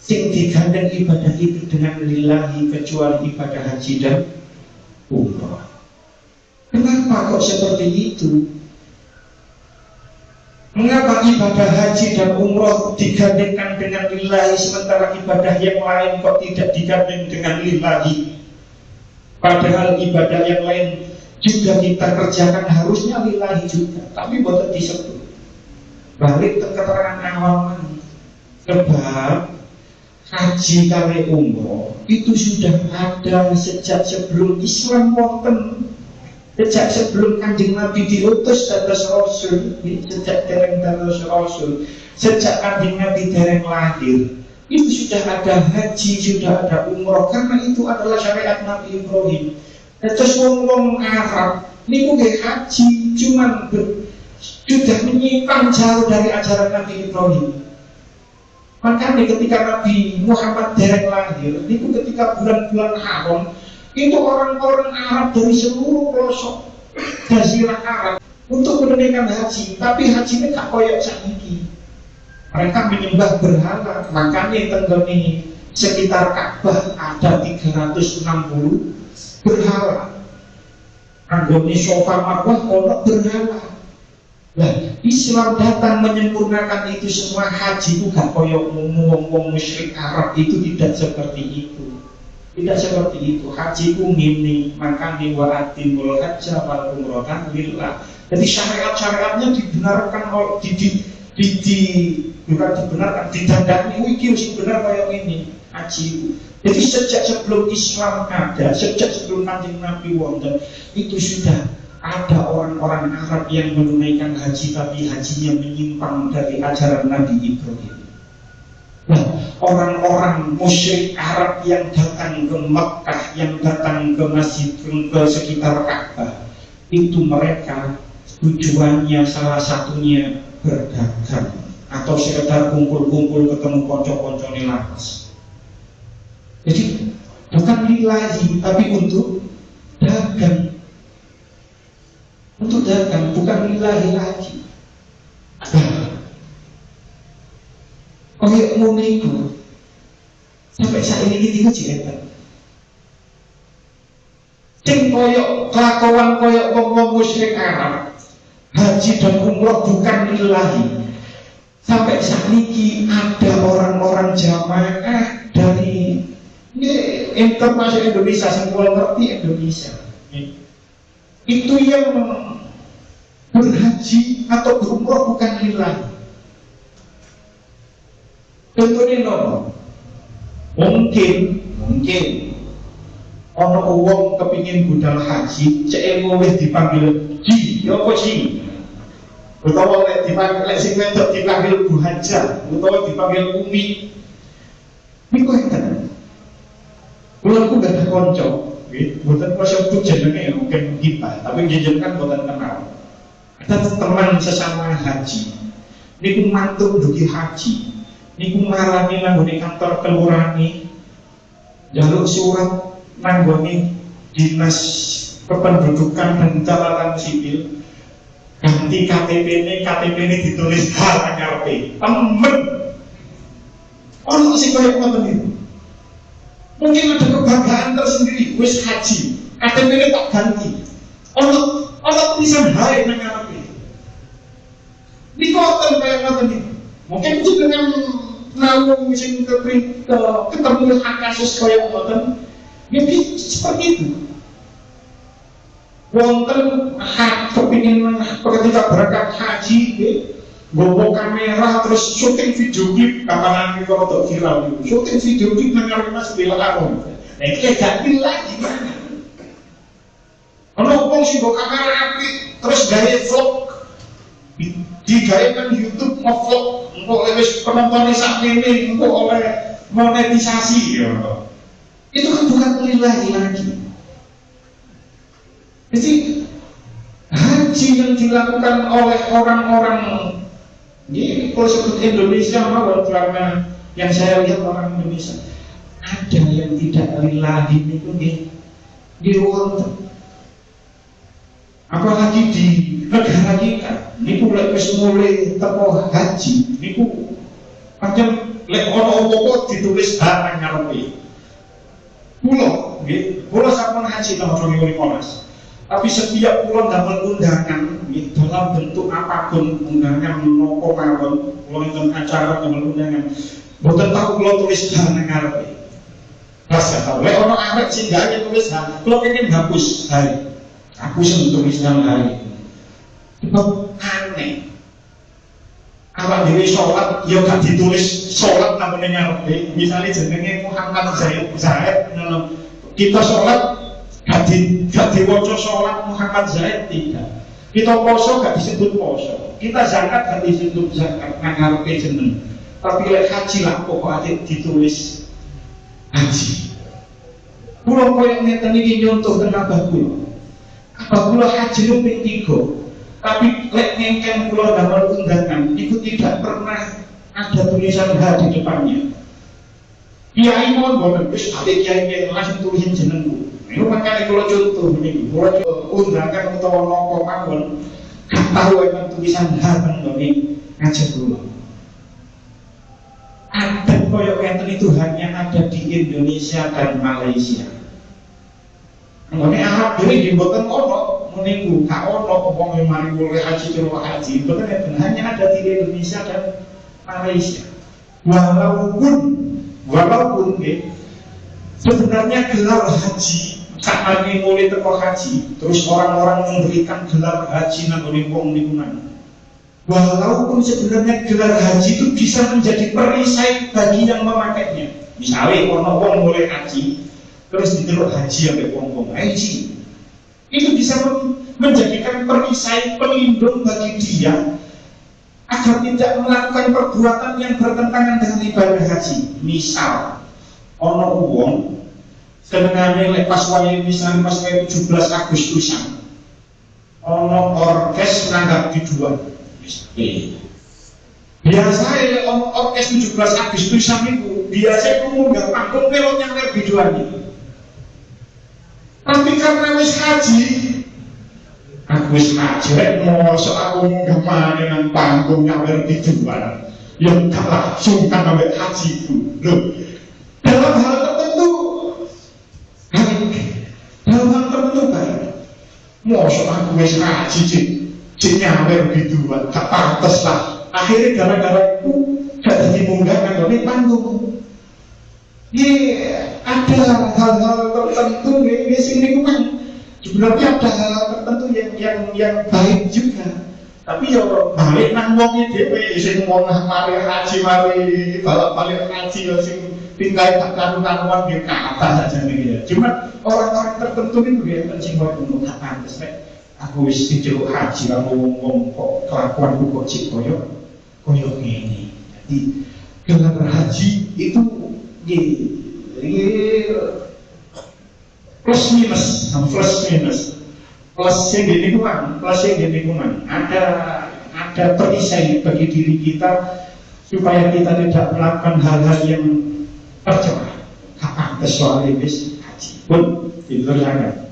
sing digandeng ibadah itu dengan lillahi kecuali ibadah haji dan umrah. Kenapa kok seperti itu? Mengapa ibadah haji dan umrah digandengkan dengan lillahi sementara ibadah yang lain kok tidak digandeng dengan lillahi? Padahal ibadah yang lain juga kita kerjakan harusnya lillahi juga, tapi boten disebut. Balik ke keterangan awal, sebab haji kali umroh itu sudah ada sejak sebelum Islam wonten, sejak sebelum Kanjeng Nabi diutus dados rasul, sejak dereng dados rasul, sejak Kanjeng Nabi dereng lahir itu sudah ada haji, sudah ada umroh, karena itu adalah syariat Nabi Ibrahim. Terus wong Arab niku nggih haji cuman sudah menyimpang jauh dari ajaran Nabi Ibrahim. Makanya ketika Nabi Muhammad dereng lahir, itu ketika bulan-bulan haram, itu orang-orang Arab dari seluruh pelosok Jazirah Arab untuk menunaikan haji, tapi hajinya tak koyok sakniki. Mereka menyembah berhala, makanya tenggoni sekitar Ka'bah ada 360 berhala. Anggone sofa Marwah ono berhala. Nah, Islam datang menyempurnakan itu semua. Haji itu gak koyok wong musyrik Arab, itu tidak seperti itu. Tidak seperti itu. Haji itu ngene, makanya wa atimul hajja wal umrata lillah. Jadi syariat-syariatnya dibenarkan bukan dibenarkan, didandani iki wis benar koyok ini haji itu. Jadi sejak sebelum Islam ada, sejak sebelum Kanjeng Nabi wonten, itu sudah ada orang-orang Arab yang menunaikan haji, tapi hajinya menyimpang dari ajaran Nabi Ibrahim. Nah, orang-orang musyrik Arab yang datang ke Mekah, yang datang ke masjid, ke sekitar Ka'bah, itu mereka tujuannya salah satunya berdagang atau sekedar kumpul-kumpul ketemu konco-koncone laras. Jadi bukan lillahi, tapi untuk dagang. Untuk dagang, bukan lillahi lagi. Kayak ngono iku. Sampai saat ini kita jelas. Sing koyok kelakuan koyok wong musyrik Arab, haji dan umroh bukan lillahi. Sampai saat ini ada orang-orang jamaah dari termasuk Indonesia, semua ngerti Indonesia. Itu yang berhaji atau berumrah bukan lillahi. Contohnya nopo? Mungkin ono wong kepingin budal haji, cek wis dipanggil ji, ya apa sih? Utawa lek dipanggil lek sing wedok dipanggil Bu Haja, utawa dipanggil Umi. Niku enten. Kula ku gak ada konco, nggih, mboten kuasa sebut jenenge mungkin kita, tapi jenengan mboten kenal. Ada teman sesama haji. Niku mantuk dugi haji. Niku marani nanggone kantor kelurahan jaluk surat nanggone dinas kependudukan dan catatan sipil, ganti KTP ini ditulis hal ngarepe temen. Ono sing koyo ngoten niku. Mungkin ada kebanggaan tersendiri, wis haji, KTP ini tak ganti. Ono tulisan hal nang ngarepe. Niku ngoten koyo ngoten niku. Mungkin itu dengan namun sing ketemu kasus koyo ngoten, ya seperti itu. wonten kepingin ketika berangkat haji bawa kamera terus syuting video klip kapan nanti kalau tak viral itu syuting video klip dengan Mas Bila Arum nah ini gak lagi gimana kalau sih bawa kamera api terus gaya vlog digayakan YouTube vlog untuk oleh penontonnya saat ini untuk oleh monetisasi ya. Itu kan bukan lillahi lagi. Jadi haji yang dilakukan oleh orang-orang ini kalau sebut Indonesia malah karena yang saya lihat orang Indonesia ada yang tidak lillahi itu di luar, apalagi di negara kita niku lek wis mulai teko haji niku pancen lek ana apa-apa ditulis barang ngarepe kula nggih kula sampun haji tahun 2015 tapi setiap kula damel undangan nggih dalam bentuk apapun undangan menapa mawon kula enten acara damel undangan mboten tahu kula tulis barang ngarepe rasa tahu lek ana arek sing gawe tulis kula pengen hapus hari aku tulisan hari sebab aneh awak dhewe sholat ya gak ditulis sholat namanya ngarepe misalnya jenenge Muhammad Zaid kita sholat gak diwaca sholat Muhammad Zaid tidak kita poso gak disebut poso kita zakat gak disebut zakat ngarepe jeneng tapi lek haji lah pokoknya ditulis haji kula koyo ngeten iki nyontoh tenaga kula haji lu ping 3 tapi lek ngengkeng kula damel undangan itu tidak pernah ada tulisan H di depannya kiai mohon boten wis ade kiai langsung tulisin jenengku niku makane kula contoh niku kula undangan utawa napa mawon gak tahu enten tulisan H teng ngene ngajak kula adat koyo ngeten itu hanya ada di Indonesia dan Malaysia. Ngene Arab dhewe nggih mboten ono meniku, gak ono wong yang mari mulai haji terus haji. Mboten enten hanya ada di Indonesia dan Malaysia. Walaupun sebenarnya gelar haji saat ini mulai teko haji, terus orang-orang memberikan gelar haji nang wong niku nang. Walaupun sebenarnya gelar haji itu bisa menjadi perisai bagi yang memakainya. Misalnya ono wong mulai haji terus didelok haji sampai wong-wong haji itu bisa menjadikan perisai pelindung bagi dia agar tidak melakukan perbuatan yang bertentangan dengan ibadah haji. Misal ono wong sebenarnya lepas wayahe misalnya pas 17 Agustusan ono orkes nanggap dijual biasa ono orkes 17 Agustusan itu biasa munggah panggung melot yang dijual itu. Tapi karena wis haji, aku wis haji, mosok aku munggah maneh nang panggung nyawer dijual. Ya gak langsung kan ambek haji itu. Loh, dalam hal tertentu baik. Mosok aku wis haji cik nyawer dijual, gak pantes lah. Akhirnya gara-gara itu gak jadi munggah nang panggung. Ada hal-hal tertentu yang sini kan sebenarnya ada hal tertentu yang baik juga. Tapi ya balik nang wongnya dhewe sing wong mari haji mari balik haji ya sing tinggal tak karu-karuan nggih kata saja niki ya. Cuma orang-orang tertentu itu dia penting buat untuk hak pantes nek aku wis diceluk haji karo wong kok kelakuanku kok cik koyo ngene. Jadi gelar haji itu plus minus yang gini kuman ada perisai bagi diri kita supaya kita tidak melakukan hal-hal yang tercela hak soal iblis haji pun diteruskan.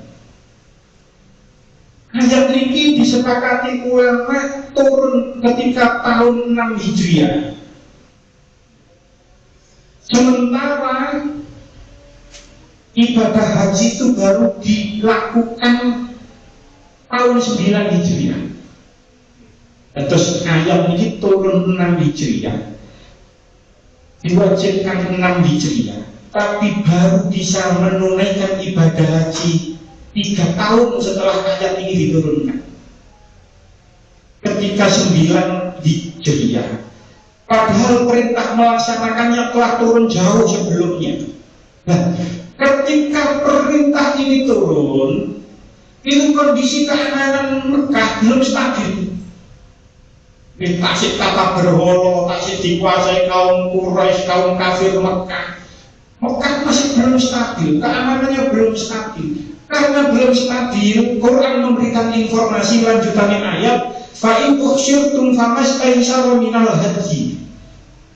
Ayat ini disepakati ulama turun ketika tahun 6 Hijriah. Sementara ibadah haji itu baru dilakukan tahun 9 Hijriah. Terus ayat ini turun 6 Hijriah, diwajibkan 6 Hijriah, tapi baru bisa menunaikan ibadah haji 3 tahun setelah ayat ini diturunkan, ketika 9 Hijriah. Padahal perintah melaksanakannya telah turun jauh sebelumnya. Nah, ketika perintah ini turun, itu kondisi keamanan Mekah belum stabil. Tasik tata berhala, tasik dikuasai kaum Quraisy, kaum kafir Mekah. Mekah masih belum stabil, keamanannya belum stabil. Karena belum stabil, Quran memberikan informasi lanjutannya ayat, fa in ukhsirtum famastaysara minal hadyi.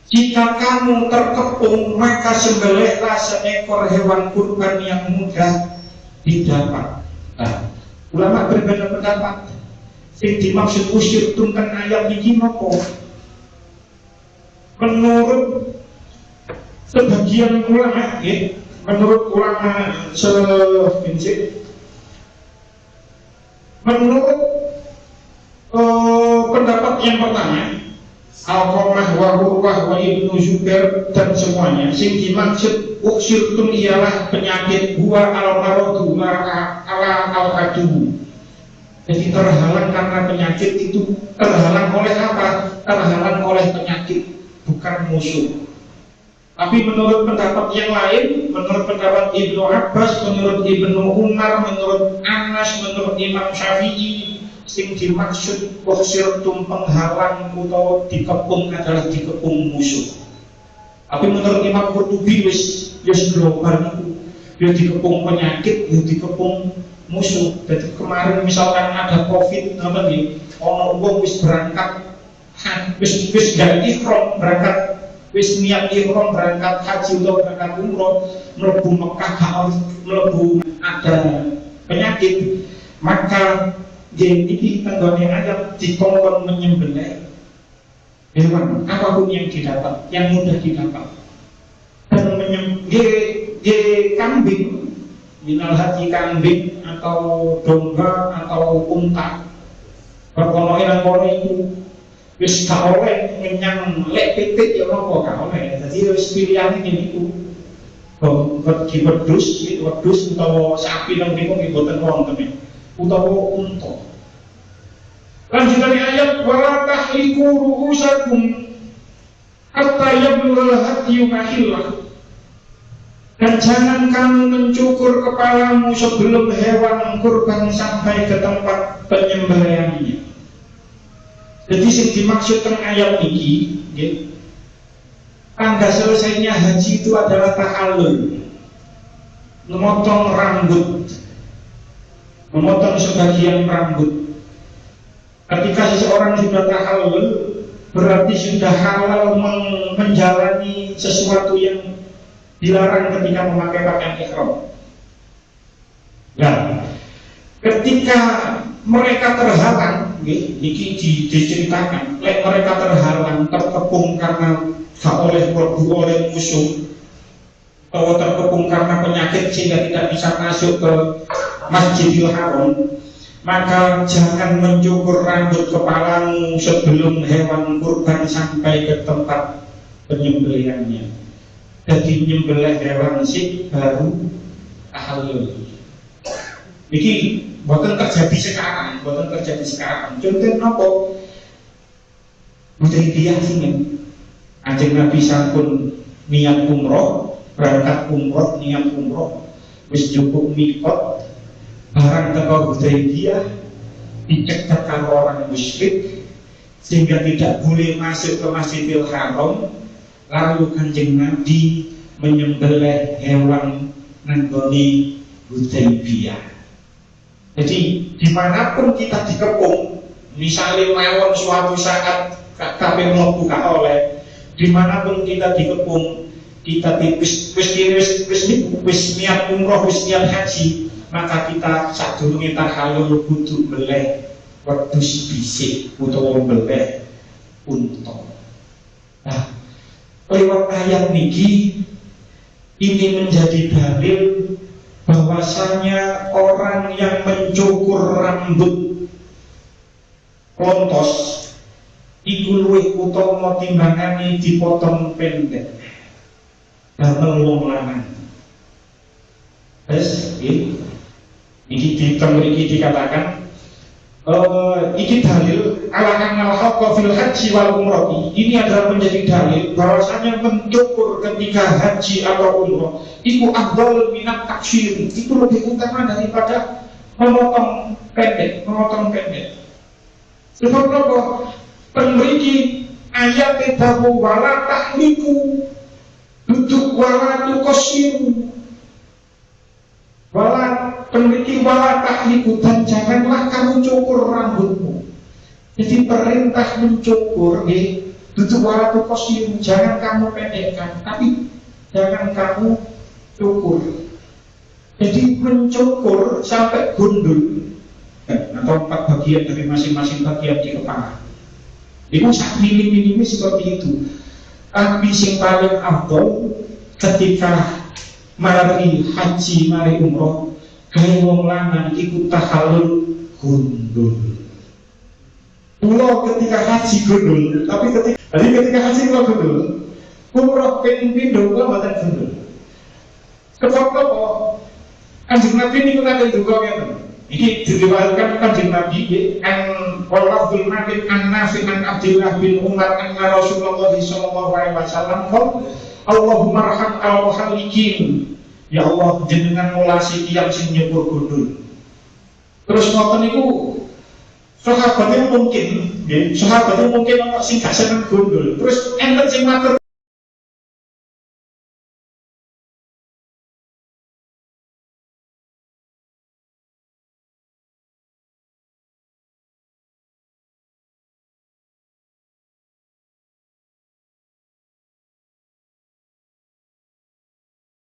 Jika kamu terkepung, maka sembelihlah seekor hewan kurban yang mudah didapat. Nah, ulama berbeda pendapat. Sing dimaksud usyirtum kan ayat ini apa? Menurut sebagian ulama, ya, menurut ulama menurut pendapat yang pertama, Al-Qamah wa Hurwah wa Ibnu Zubair dan semuanya, sing dimaksud uksirtum ialah penyakit huwa al-maradu ala al-adu. Jadi terhalang karena penyakit itu, terhalang oleh apa? Terhalang oleh penyakit, bukan musuh. Tapi menurut pendapat yang lain, menurut pendapat Ibnu Abbas, menurut Ibnu Umar, menurut Anas, menurut Imam Syafi'i, sing dimaksud uksirtum penghalang atau dikepung adalah dikepung musuh. Tapi menurut Imam Qurtubi wis global itu, ya dikepung penyakit, ya dikepung musuh. Jadi kemarin misalkan ada COVID, apa nih? Ono wong wis berangkat, wis gak ihram berangkat, wis niat ihram berangkat haji atau berangkat umroh, mlebu Mekah gak mlebu ada penyakit, maka jadi tenggone ayat dikongkon menyembelih hewan apapun yang didapat, yang mudah didapat, dan menyembelih kambing, minal hati kambing atau domba atau unta, berkono irang kono itu wis gak oleh ngenyang lek pitik ya nopo gak oleh. Jadi wis pilihan ini itu di wedhus utawa sapi nang niku nggih boten wonten utawa unta. Lanjutan ayat wala tahliku ru'usakum hatta yablughal hadyu mahillah. Dan jangan kamu mencukur kepalamu sebelum hewan kurban sampai ke tempat penyembelihannya. Jadi yang dimaksud dengan ayat ini, tanda selesainya haji itu adalah tahallul, memotong rambut, memotong sebagian rambut. Ketika seseorang sudah tahallul, berarti sudah halal menjalani sesuatu yang dilarang ketika memakai pakaian ihram. Nah, ketika mereka terhalang, ini diceritakan, mereka terhalang, terkepung karena gak oleh berbu oleh musuh, atau terkepung karena penyakit sehingga tidak bisa masuk ke Masjidil Haram, maka jangan mencukur rambut kepalamu sebelum hewan kurban sampai ke tempat penyembelihannya. Jadi menyembelih hewan sih baru tahallul. Ini bukan terjadi sekarang, bukan terjadi sekarang. Contoh apa? Hudaybiyah sini, Kanjeng Nabi sampun niat umroh, berangkat umroh, niat umroh, wis cukup mikot, barang teko Hudaybiyah dicegat karo orang musyrik sehingga tidak boleh masuk ke Masjidil Haram. Lalu Kanjeng Nabi menyembelih hewan nanggone Hudaybiyah. Jadi dimanapun kita dikepung, misalnya mawon suatu saat kabeh mlebu gak oleh, dimanapun kita dikepung, kita wis niat umroh, wis niat haji, maka kita sadurunge tahallul kudu mbeleh wedhus bisik utawa mbeleh unta. Nah, lewat ayat niki ini menjadi dalil bahwasanya orang yang mencukur rambut lontos iku luwih utama timbangane dipotong pendek damel wong lanang. Wes iki ketika mriki dikatakan iki dalil ala annal haqqa fil haji wal umrah. Ini adalah menjadi dalil bahwasanya mencukur ketika haji atau umrah itu afdal minat taksir, itu lebih utama daripada memotong pendek. Sebab apa? Pemriki ayat tahu wala tahliku duduk wala tukosiru wala pemriki wala tahliku, dan janganlah kamu cukur rambutmu. Jadi perintah mencukur duduk wala tukosiru, jangan kamu pendekkan, tapi jangan kamu cukur. Jadi mencukur sampai gundul atau 4 bagian dari masing-masing bagian di kepala. Itu sak minim-minimnya seperti itu. Tapi sing paling afdol ketika mari haji, mari umroh, gawe wong lanang iku tahallul gundul. Pulau ketika haji gundul, tapi ketika haji pulau gundul, umroh ping pindho kula mboten gundul. Sebab apa? Kanjeng Nabi niku nate duka ngeten. Iki diriwayatkan Kanjeng Nabi an qawlul Nabi an Nafi an Abdullah bin Umar anna Rasulullah sallallahu alaihi wasallam qol Allahumma arham al-muhallikin. Ya Allah, jenengan ngulasi tiyang sing nyebur gundul. Terus ngoten niku sahabatnya mungkin ana sing gak seneng gundul. Terus enten sing matur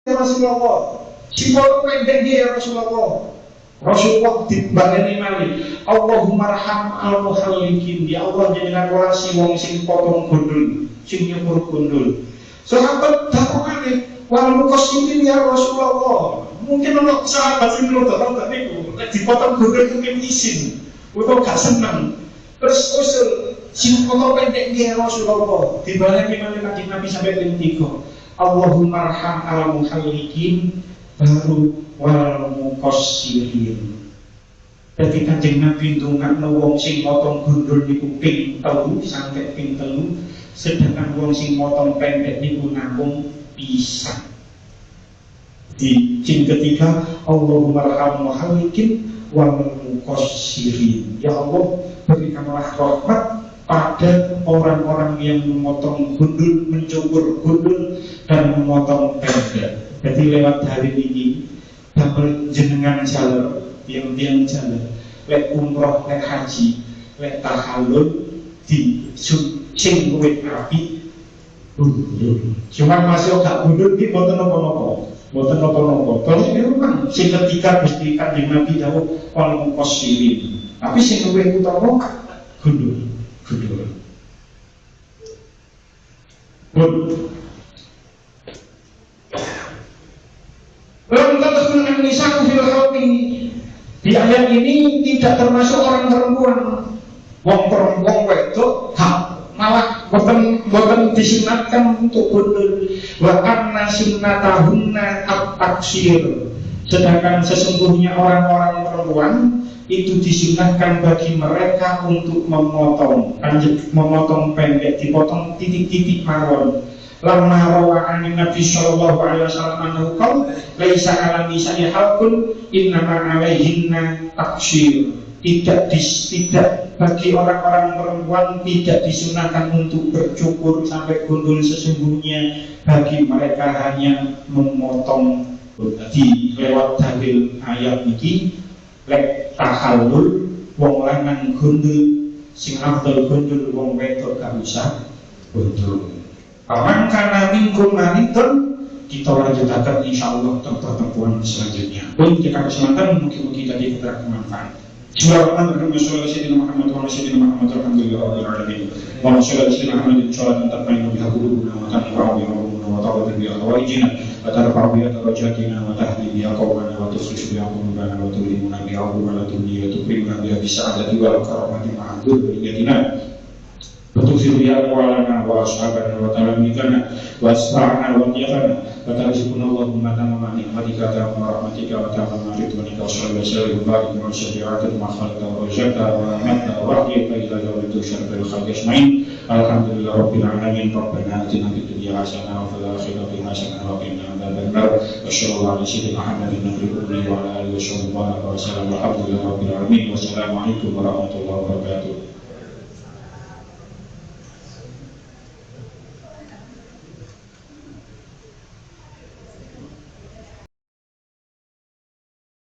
ya Rasulullah, simpel pendek dia ya Rasulullah. Rasulullah dibaleni malih, Allahumma arham al-muhallikin. Ya Allah, jenengan welasi wong sing potong gundul, sing nyukur gundul. Sahabat dakokane, wal muqassimin ya Rasulullah. Mungkin ono sahabat sing nurut-nurut niku, nek dipotong gundul mungkin isin, utawa gak seneng. Terus usul sing potong pendek ya Rasulullah. Dibaleni malih Kanjeng Nabi sampai ping 3. Allahumma arham al-muhallikin baru wal muqassirin. Jadi Kanjeng Nabi ndongakno wong sing potong gundul niku ping 3 sampai ping 3, sedangkan wong sing potong pendek niku namung pisan. Di sing ketiga, Allahumma arham muhallikin wal muqassirin. Ya Allah, berikanlah rahmat pada orang-orang yang memotong gundul, mencukur gundul dan memotong pendek. Jadi lewat hari ini dapat jenengan jalur, tiang-tiang jalur, lek umroh, lek haji, lek tahallul di sing luwih api gundul. Cuma masih gak gundul ki mboten napa-napa. Kalau ini memang sing ketiga Gusti Kanjeng Nabi dawuh wal muqassirin. Tapi sing luwih utama gundul. Di ayat ini tidak termasuk orang perempuan. Wong wedok malah boten disunatkan untuk gundul. Wa anna sunnatahunna at-taksir. Sedangkan sesungguhnya orang-orang perempuan itu disunahkan bagi mereka untuk memotong pendek, dipotong titik-titik mawon. Lamma rawa an Nabi sallallahu alaihi wasallam annahu qala laisa 'ala nisa'i halqun innama 'alaihinna taksir. Tidak bagi orang-orang perempuan tidak disunahkan untuk bercukur sampai gundul, sesungguhnya bagi mereka hanya memotong. Di lewat dalil ayat iki lek tahallul wong lanang gundul, sing afdal gundul, wong wedok gak usah gundul. Paman kana minkum maridun, kita lanjutakan insyaallah pertemuan selanjutnya. Pun jika kesempatan mungkin tadi kita bermanfaat. Bismillahirrahmanirrahim. Muhammad wa sayyidina Muhammad alhamdulillahirabbil alamin. Wa sallallahu alaihi wasallam tarfa'u biha qulubuna wa tanfa'u biha qulubuna wa ta'awadu biha hawaijina wa tarfa'u biha darajatina wa tahdi biha qawmana wa tuslihu biha qulubana wa tulimuna biha qulubana wa tukrimuna biha bisa'adati wal karamati ma'adul biyatina. وتغفر بها أقوالنا وأصحابنا وتلاميذنا وأتباعنا وأضيافنا وترزقنا اللهم تمام نعمتك وتمام رحمتك وتمام رضوانك وصلى وسلم وبارك على شفيعك ما خلقت ورزقت وأمتنا وأحييت إلى يوم تحشر في الخلق أجمعين الحمد لله رب العالمين ربنا آتنا في الدنيا حسنة وفي الآخرة حسنة وقنا عذاب النار وصلى الله على سيدنا محمد النبي الأمي وعلى آله وصحبه وسلم والحمد لله رب العالمين والسلام عليكم ورحمة الله وبركاته.